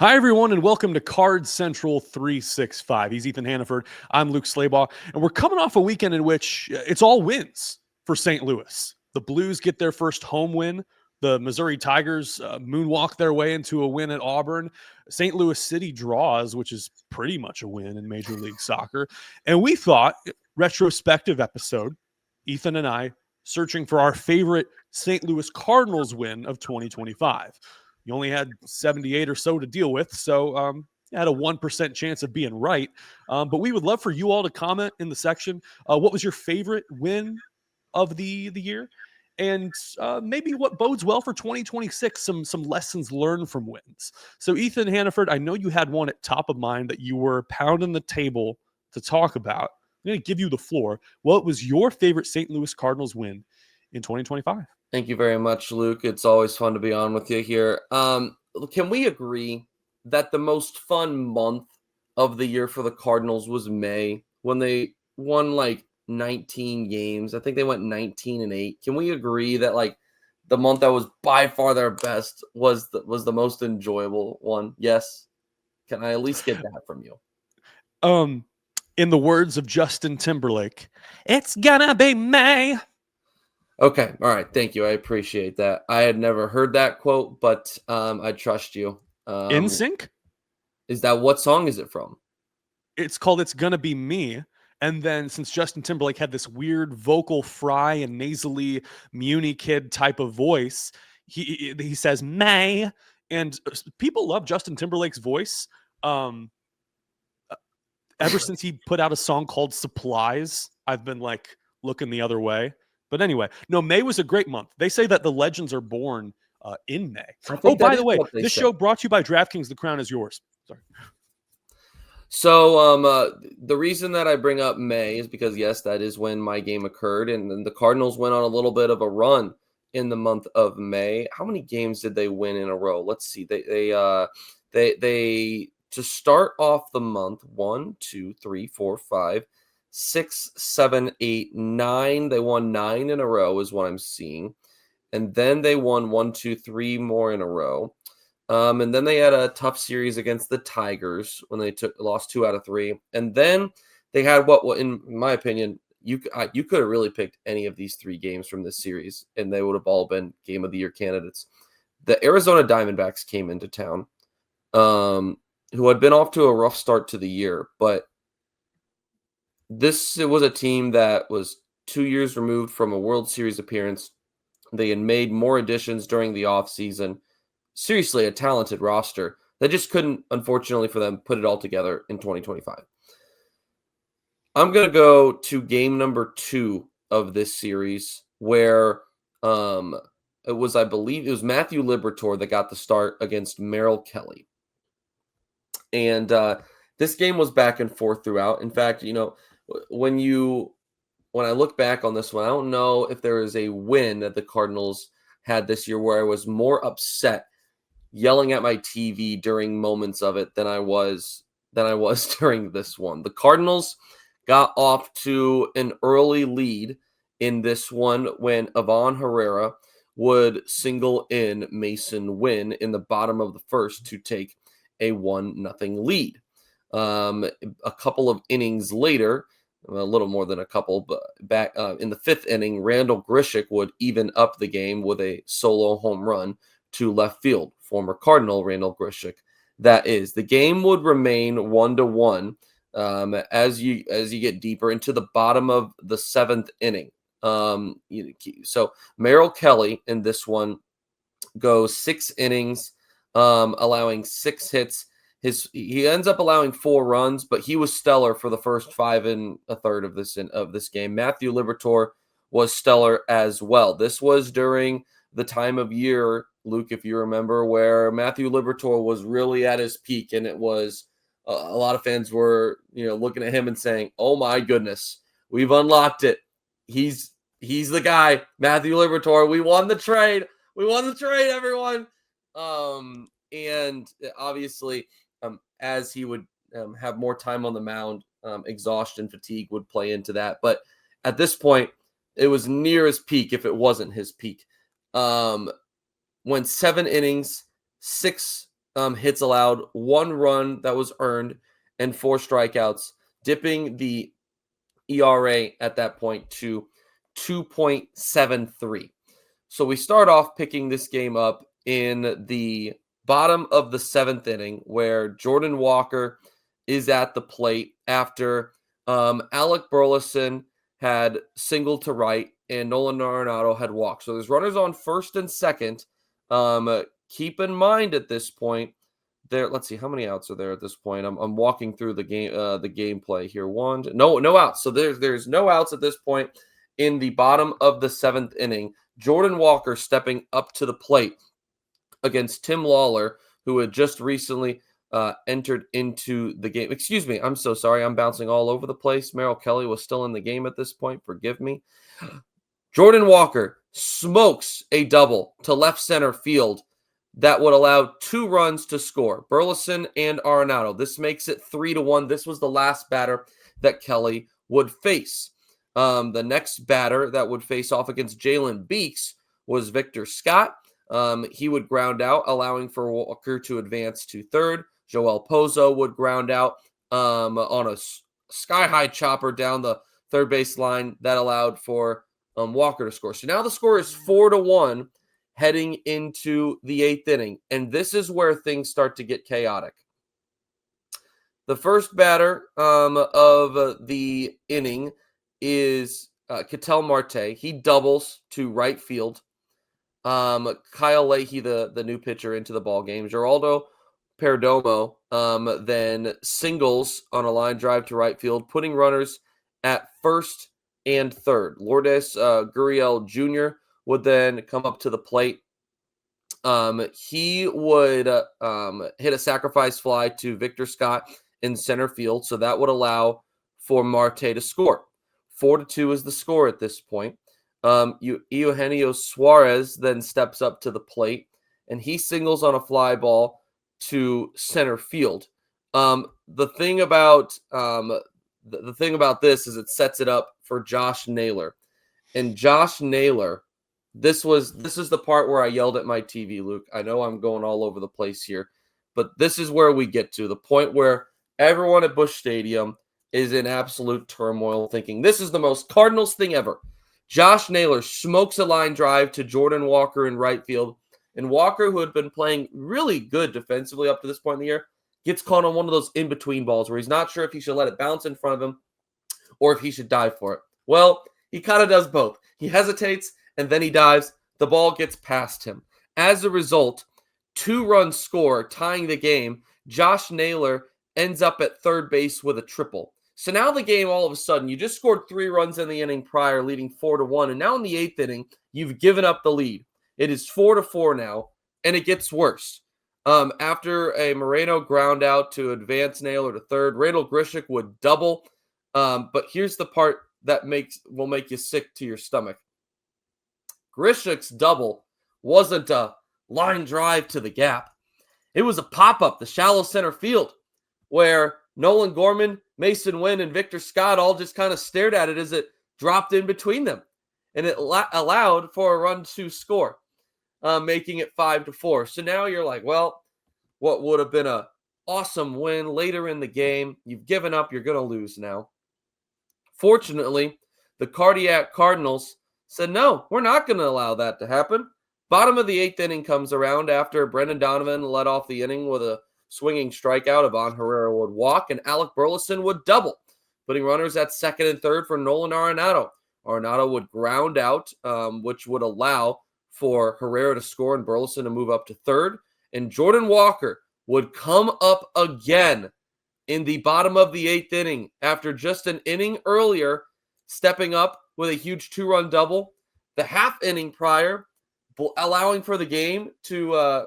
Hi, everyone, and welcome to Card Central 365. He's Ethan Hannaford. I'm Luke Slaybaugh, and we're coming off a weekend in which it's all wins for St. Louis. The Blues get their first home win. The Missouri Tigers moonwalk their way into a win at Auburn. St. Louis City draws, which is pretty much a win in Major League Soccer. And we thought, retrospective episode, Ethan and I searching for our favorite St. Louis Cardinals win of 2025. You only had 78 or so to deal with, so you had a 1% chance of being right. But we would love for you all to comment in the section. What was your favorite win of the year? And maybe what bodes well for 2026, some lessons learned from wins. So, Ethan Hannaford, I know you had one at top of mind that you were pounding the table to talk about. I'm going to give you the floor. What was your favorite St. Louis Cardinals win in 2025? Thank you very much, Luke. It's always fun to be on with you here. Can we agree that the most fun month of the year for the Cardinals was May when they won like 19 games? I think they went 19-8. Can we agree that like the month that was by far their best was the most enjoyable one? Yes. Can I at least get that from you? In the words of Justin Timberlake, it's gonna be May. Okay. All right. Thank you. I appreciate that. I had never heard that quote, but I trust you. In sync. Is that what song is it from? It's called "It's Gonna Be Me." And then, since Justin Timberlake had this weird vocal fry and nasally Muni Kid type of voice, he says May, and people love Justin Timberlake's voice. Ever since he put out a song called "Supplies," I've been like looking the other way. But anyway, no, May was a great month. They say that the legends are born in May. I Oh, think that by is the way, what they this said. show brought to you by DraftKings. The crown is yours. Sorry. So the reason that I bring up May is because yes, that is when my game occurred, and then the Cardinals went on a little bit of a run in the month of May. How many games did they win in a row? Let's see. They to start off the month, 1, 2, 3, 4, 5, 6, 7, 8, 9. They won 9 in a row, is what I'm seeing. And then they won 1, 2, 3 more in a row. And then they had a tough series against the Tigers when they lost 2 out of 3. And then they had what in my opinion, you could have really picked any of these 3 games from this series, and they would have all been Game of the Year candidates. The Arizona Diamondbacks came into town, who had been off to a rough start to the year, but it was a team that was 2 years removed from a World Series appearance. They had made more additions during the offseason. Seriously, a talented roster. They just couldn't, unfortunately for them, put it all together in 2025. I'm going to go to game number 2 of this series where I believe it was Matthew Liberatore that got the start against Merrill Kelly. And this game was back and forth throughout. In fact, when I look back on this one, I don't know if there is a win that the Cardinals had this year where I was more upset yelling at my TV during moments of it than I was during this one. The Cardinals got off to an early lead in this one when Ivan Herrera would single in Mason Wynn in the bottom of the first to take a 1-0 lead. A couple of innings later, a little more than a couple, but back in the 5th inning, Randall Grichuk would even up the game with a solo home run to left field. Former Cardinal Randall Grichuk. That is, the game would remain 1-1 as you get deeper into the bottom of the 7th inning. So Merrill Kelly in this one goes 6 innings, allowing 6 hits. He ends up allowing 4 runs, but he was stellar for the first 5 1/3 of this game. Matthew Liberatore was stellar as well. This was during the time of year, Luke, if you remember, where Matthew Liberatore was really at his peak, and it was a lot of fans were looking at him and saying, "Oh my goodness, we've unlocked it. He's the guy, Matthew Liberatore. We won the trade. We won the trade, everyone." And obviously, as he would have more time on the mound, exhaustion, fatigue would play into that. But at this point, it was near his peak if it wasn't his peak. Went 7 innings, 6 hits allowed, 1 run that was earned, and 4 strikeouts, dipping the ERA at that point to 2.73. So we start off picking this game up in the bottom of the 7th inning, where Jordan Walker is at the plate after Alec Burleson had singled to right and Nolan Arenado had walked. So there's runners on first and second. Keep in mind at this point, let's see how many outs are there at this point. I'm walking through the gameplay here. No outs. So there's no outs at this point in the bottom of the 7th inning. Jordan Walker stepping up to the plate against Tim Lawler, who had just recently entered into the game. Excuse me. I'm so sorry. I'm bouncing all over the place. Merrill Kelly was still in the game at this point. Forgive me. Jordan Walker smokes a double to left center field that would allow 2 runs to score, Burleson and Arenado. This makes it 3-1. This was the last batter that Kelly would face. The next batter that would face off against Jalen Beeks was Victor Scott. He would ground out, allowing for Walker to advance to third. Joel Pozo would ground out on a sky-high chopper down the third base line that allowed for Walker to score. So now the score is 4-1 heading into the 8th inning, and this is where things start to get chaotic. The first batter of the inning is Ketel Marte. He doubles to right field. Kyle Leahy, the new pitcher, into the ball game. Geraldo Perdomo then singles on a line drive to right field, putting runners at first and third. Lourdes Gurriel Jr. would then come up to the plate. He would hit a sacrifice fly to Victor Scott in center field, so that would allow for Marte to score. 4-2 is the score at this point. Eugenio Suarez then steps up to the plate, and he singles on a fly ball to center field. The thing about this is it sets it up for Josh Naylor. And Josh Naylor, this is the part where I yelled at my TV, Luke. I know I'm going all over the place here, but this is where we get to the point where everyone at Busch Stadium is in absolute turmoil, thinking this is the most Cardinals thing ever. Josh Naylor smokes a line drive to Jordan Walker in right field, and Walker, who had been playing really good defensively up to this point in the year, gets caught on one of those in-between balls where he's not sure if he should let it bounce in front of him or if he should dive for it. Well, he kind of does both. He hesitates, and then he dives. The ball gets past him. As a result, 2-run score, tying the game. Josh Naylor ends up at third base with a triple. So now the game, all of a sudden, you just scored 3 runs in the inning prior, leading 4-1. And now in the 8th inning, you've given up the lead. It is 4-4 now, and it gets worse. After a Moreno ground out to advance Naylor to third, Randall Grichuk would double. But here's the part that will make you sick to your stomach. Grishuk's double wasn't a line drive to the gap. It was a pop-up, the shallow center field, where Nolan Gorman, Mason Wynn, and Victor Scott all just kind of stared at it as it dropped in between them. And it allowed for a run to score, making it 5-4. So now you're like, well, what would have been an awesome win later in the game, you've given up, you're going to lose now. Fortunately, the Cardiac Cardinals said, no, we're not going to allow that to happen. Bottom of the 8th inning comes around after Brendan Donovan led off the inning with a swinging strikeout. Ivan Herrera would walk, and Alec Burleson would double, putting runners at second and third for Nolan Arenado. Arenado would ground out, which would allow for Herrera to score and Burleson to move up to third. And Jordan Walker would come up again in the bottom of the 8th inning after just an inning earlier, stepping up with a huge 2-run double. The half inning prior, allowing for the game to,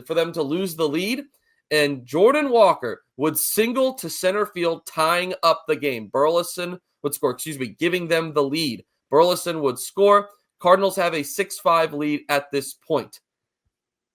for them to lose the lead. And Jordan Walker would single to center field, tying up the game. Burleson would score, giving them the lead. Burleson would score. Cardinals have a 6-5 lead at this point.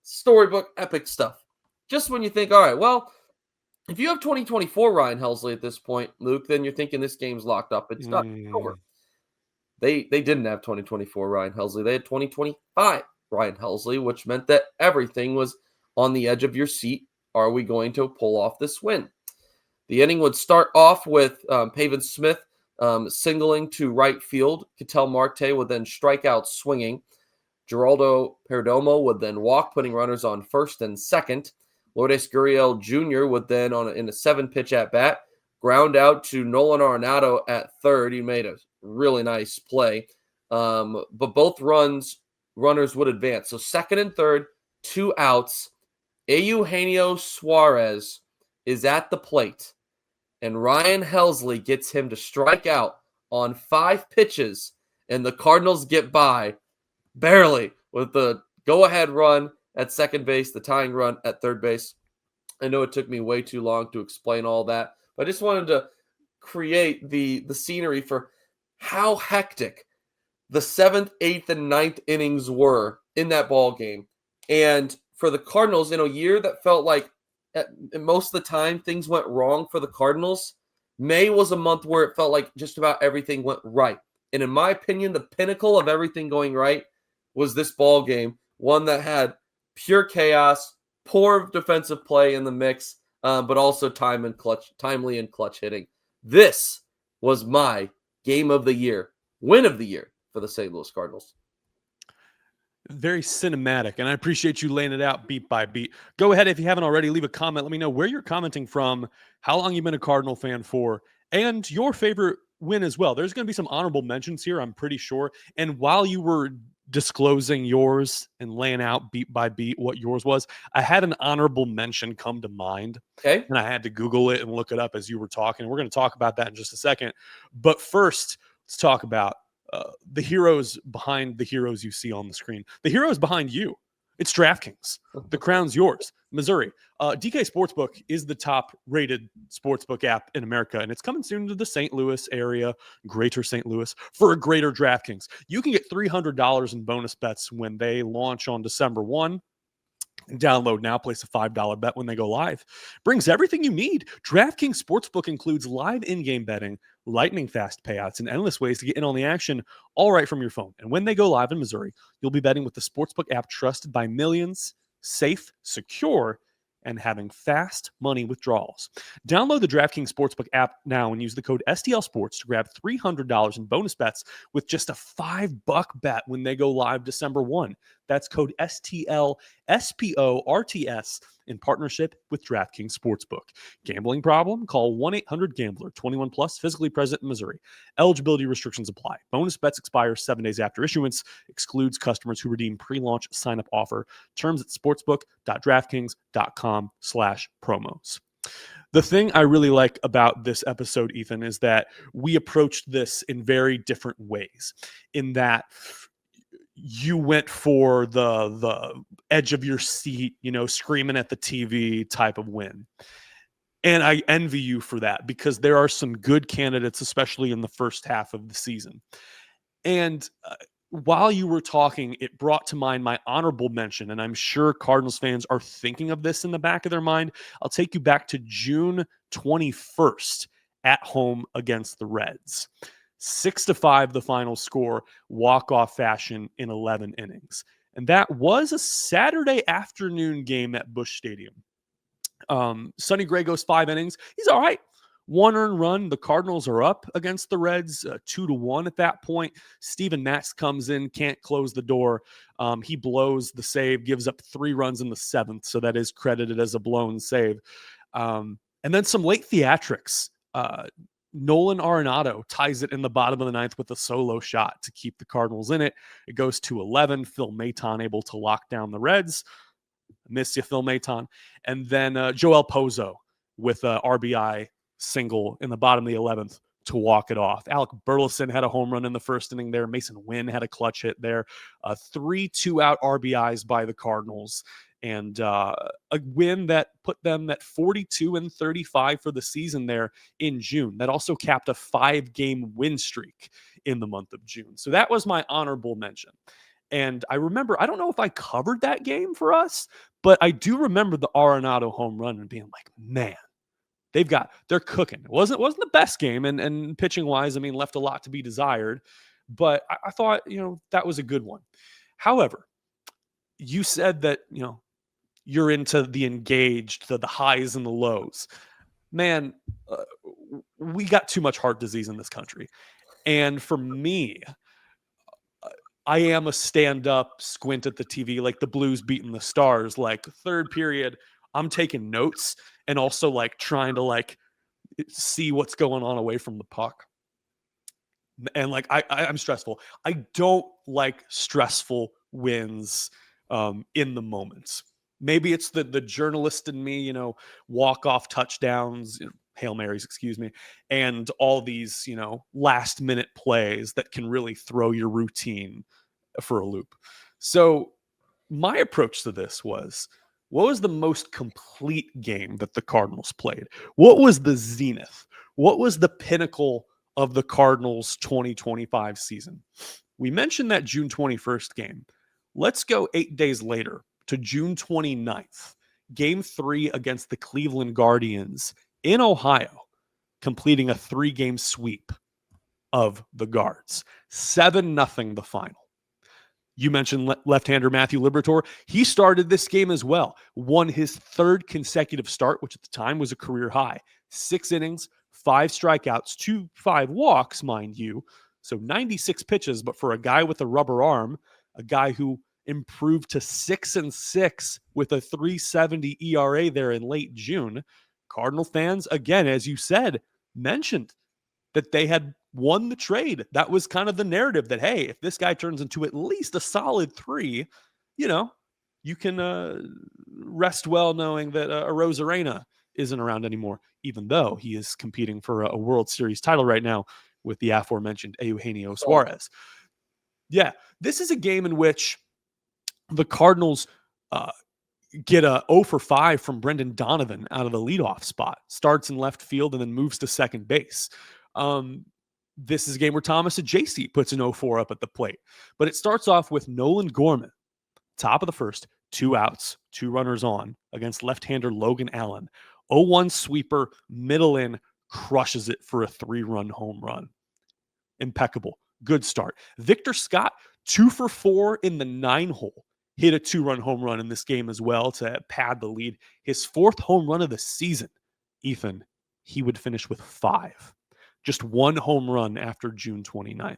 Storybook epic stuff. Just when you think, all right, well, if you have 2024 Ryan Helsley at this point, Luke, then you're thinking this game's locked up. It's not over. They didn't have 2024 Ryan Helsley. They had 2025 Ryan Helsley, which meant that everything was on the edge of your seat. Are we going to pull off this win? The inning would start off with Pavin Smith singling to right field. Ketel Marte would then strike out swinging. Geraldo Perdomo would then walk, putting runners on first and second. Lourdes Gurriel Jr. would then, in a 7-pitch at-bat, ground out to Nolan Arenado at third. He made a really nice play. But both runners would advance. So second and third, 2 outs. Eugenio Suarez is at the plate, and Ryan Helsley gets him to strike out on 5 pitches, and the Cardinals get by barely with the go-ahead run at second base, the tying run at third base. I know it took me way too long to explain all that, but I just wanted to create the scenery for how hectic the 7th, 8th, and ninth innings were in that ball game. And for the Cardinals, in a year that felt like most of the time things went wrong for the Cardinals, May was a month where it felt like just about everything went right. And in my opinion, the pinnacle of everything going right was this ball game, one that had pure chaos, poor defensive play in the mix, but also timely and clutch hitting. This was my game of the year, win of the year for the St. Louis Cardinals. Very cinematic, and I appreciate you laying it out beat by beat. Go ahead, if you haven't already, leave a comment. Let me know where you're commenting from, how long you've been a Cardinal fan for, and your favorite win as well. There's going to be some honorable mentions here, I'm pretty sure. And while you were disclosing yours and laying out beat by beat what yours was, I had an honorable mention come to mind. Okay. And I had to Google it and look it up as you were talking. We're going to talk about that in just a second. But first, let's talk about the heroes behind the heroes you see on the screen. The heroes behind you. It's DraftKings. The crown's yours. Missouri. DK Sportsbook is the top-rated sportsbook app in America, and it's coming soon to the St. Louis area, greater St. Louis, for a greater DraftKings. You can get $300 in bonus bets when they launch on December 1. Download now, place a $5 bet when they go live. Brings everything you need. DraftKings Sportsbook includes live in-game betting, lightning fast payouts, and endless ways to get in on the action, all right from your phone. And when they go live in Missouri, you'll be betting with the Sportsbook app trusted by millions, safe, secure, and having fast money withdrawals. Download the DraftKings Sportsbook app now and use the code STLSports to grab $300 in bonus bets with just a $5 bet when they go live December 1. That's code STLSPORTS in partnership with DraftKings Sportsbook. Gambling problem? Call 1-800-GAMBLER. 21 plus, physically present in Missouri. Eligibility restrictions apply. Bonus bets expire 7 days after issuance. Excludes customers who redeem pre-launch sign-up offer. Terms at sportsbook.draftkings.com/promos. The thing I really like about this episode, Ethan, is that we approached this in very different ways. In that you went for the edge of your seat, screaming at the TV type of win. And I envy you for that, because there are some good candidates, especially in the first half of the season. And while you were talking, it brought to mind my honorable mention, and I'm sure Cardinals fans are thinking of this in the back of their mind. I'll take you back to June 21st at home against the Reds. 6-5, the final score, walk-off fashion in 11 innings. And that was a Saturday afternoon game at Busch Stadium. Sonny Gray goes 5 innings. He's all right. 1 earned run. The Cardinals are up against the Reds, 2-1 at that point. Steven Matz comes in, can't close the door. He blows the save, gives up 3 runs in the 7th, so that is credited as a blown save. And then some late theatrics. Nolan Arenado ties it in the bottom of the 9th with a solo shot to keep the Cardinals in it. It goes to 11. Phil Maton able to lock down the Reds. Miss you, Phil Maton. And then Joel Pozo with a RBI single in the bottom of the 11th to walk it off. Alec Burleson had a home run in the first inning there. Mason Wynn had a clutch hit there. 3 2-out RBIs by the Cardinals. And a win that put them at 42-35 for the season there in June. That also capped a 5-game win streak in the month of June. So that was my honorable mention. And I remember, I don't know if I covered that game for us, but I do remember the Arenado home run and being like, man, they're cooking. It wasn't the best game, and pitching wise, I mean, left a lot to be desired, but I thought, that was a good one. However, you said that, you're into the engaged, the highs and the lows. Man, we got too much heart disease in this country. And for me, I am a stand up, squint at the TV, like the Blues beating the Stars. Like third period, I'm taking notes and also like trying to like see what's going on away from the puck. And like I'm stressful. I don't like stressful wins in the moments. Maybe it's the journalist in me, you know, walk off touchdowns, you know, Hail Marys, excuse me, and all these, you know, last minute plays that can really throw your routine for a loop. So my approach to this was, what was the most complete game that the Cardinals played? What was the zenith? What was the pinnacle of the Cardinals 2025 season? We mentioned that June 21st game. Let's go 8 days later to June 29th, game 3 against the Cleveland Guardians in Ohio, completing a 3-game sweep of the Guards. 7-0 the final. You mentioned left-hander Matthew Liberatore. He started this game as well, won his 3rd consecutive start, which at the time was a career high. 6 innings, 5 strikeouts, 5 walks, mind you. So 96 pitches, but for a guy with a rubber arm, a guy who improved to 6-6 with a 3.70 ERA there in late June, Cardinal fans, again, as you said, mentioned that they had won the trade. That was kind of the narrative that, hey, if this guy turns into at least a solid 3, you know, you can rest well knowing that a Rosarena isn't around anymore, even though he is competing for a World Series title right now with the aforementioned Eugenio Suarez. Yeah, this is a game in which the Cardinals get a 0 for 5 from Brendan Donovan out of the leadoff spot, starts in left field and then moves to second base. This is a game where Thomas Ajayci puts an 0-4 up at the plate. But it starts off with Nolan Gorman, top of the first, 2 outs, 2 runners on against left-hander Logan Allen. 0-1 sweeper, middle in, crushes it for a 3-run home run. Impeccable. Good start. Victor Scott, 2 for 4 in the 9-hole. Hit a 2-run home run in this game as well to pad the lead. His 4th home run of the season. Ethan, he would finish with 5. Just 1 home run after June 29th.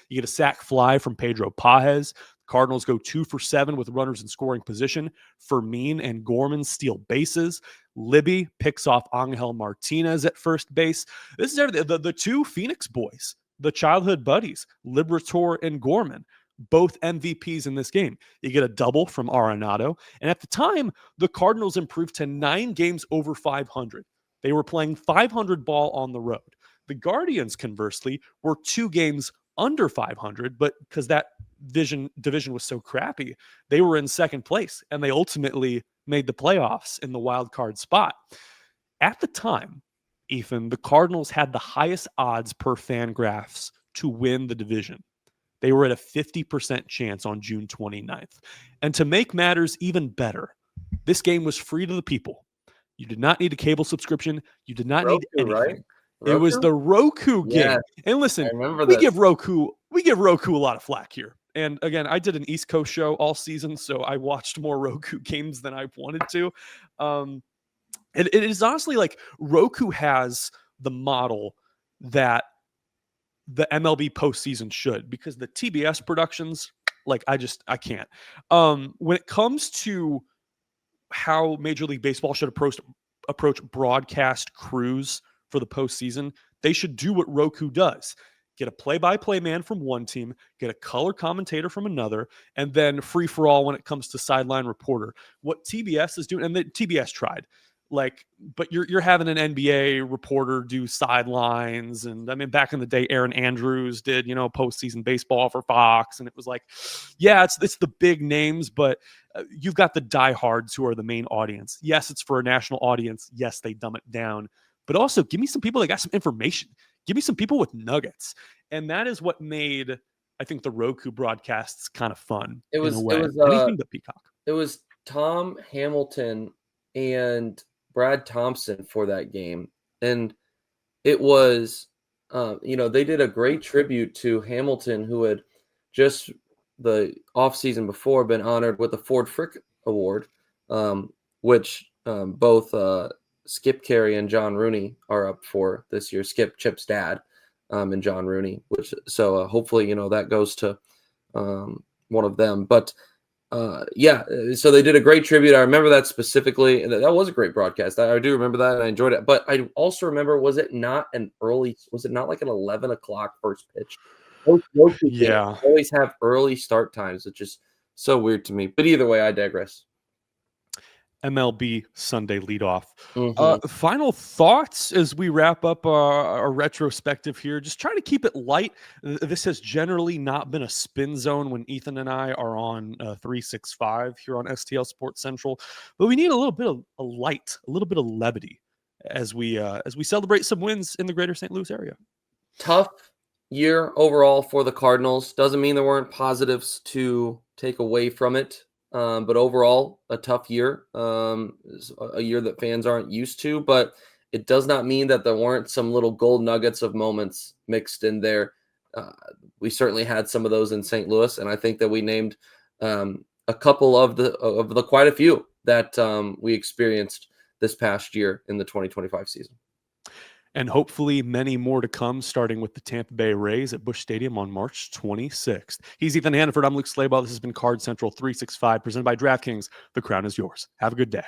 You get a sac fly from Pedro Pages. Cardinals go 2 for 7 with runners in scoring position. Fermin and Gorman steal bases. Libby picks off Angel Martinez at first base. This is everything. The 2 Phoenix boys, the childhood buddies, Liberatore and Gorman, both MVPs in this game. You get a double from Arenado. And at the time, the Cardinals improved to 9 games over 500. They were playing 500 ball on the road. The Guardians, conversely, were 2 games under 500, but because that division was so crappy, they were in second place, and they ultimately made the playoffs in the wild card spot. At the time, Ethan, the Cardinals had the highest odds per Fangraphs to win the division. They were at a 50% chance on June 29th. And to make matters even better, this game was free to the people. You did not need a cable subscription. You did not need anything. Right? It was the Roku game. Yeah, and listen, we give Roku a lot of flack here. And again, I did an East Coast show all season, so I watched more Roku games than I wanted to. It is honestly like Roku has the model that the MLB postseason should, because the TBS productions, like I can't. When it comes to how Major League Baseball should approach broadcast crews for the postseason, they should do what Roku does. Get a play-by-play man from one team, get a color commentator from another, and then free-for-all when it comes to sideline reporter. What TBS is doing, and the TBS tried, but you're having an NBA reporter do sidelines, and I mean, back in the day, Aaron Andrews did, postseason baseball for Fox, and it was like, yeah, it's the big names, but you've got the diehards who are the main audience. Yes, it's for a national audience. Yes, they dumb it down. But also, give me some people that got some information. Give me some people with nuggets. And that is what made, I think, the Roku broadcasts kind of fun. It was anything but Peacock. It was Tom Hamilton and Brad Thompson for that game. And it was, they did a great tribute to Hamilton, who had just the offseason before been honored with the Ford Frick Award which both Skip Carey and John Rooney are up for this year. Skip, Chip's dad, and John Rooney, so hopefully, that goes to one of them. But so they did a great tribute. I remember that specifically, and that was a great broadcast. I do remember that, and I enjoyed it. But I also remember, was it not like an 11 o'clock first pitch? Most Yeah. always have early start times, which is so weird to me. But either way, I digress. MLB Sunday leadoff. Mhm. Final thoughts as we wrap up our retrospective here. Just trying to keep it light. This has generally not been a spin zone when Ethan and I are on 365 here on STL Sports Central, but we need a little bit of a light, a little bit of levity as we celebrate some wins in the greater St. Louis area. Tough year overall for the Cardinals. Doesn't mean there weren't positives to take away from it. But overall, a tough year, a year that fans aren't used to. But it does not mean that there weren't some little gold nuggets of moments mixed in there. We certainly had some of those in St. Louis, and I think that we named a couple of the quite a few that we experienced this past year in the 2025 season. And hopefully many more to come, starting with the Tampa Bay Rays at Busch Stadium on March 26th. He's Ethan Hannaford. I'm Luke Slabaugh. This has been Card Central 365, presented by DraftKings. The crown is yours. Have a good day.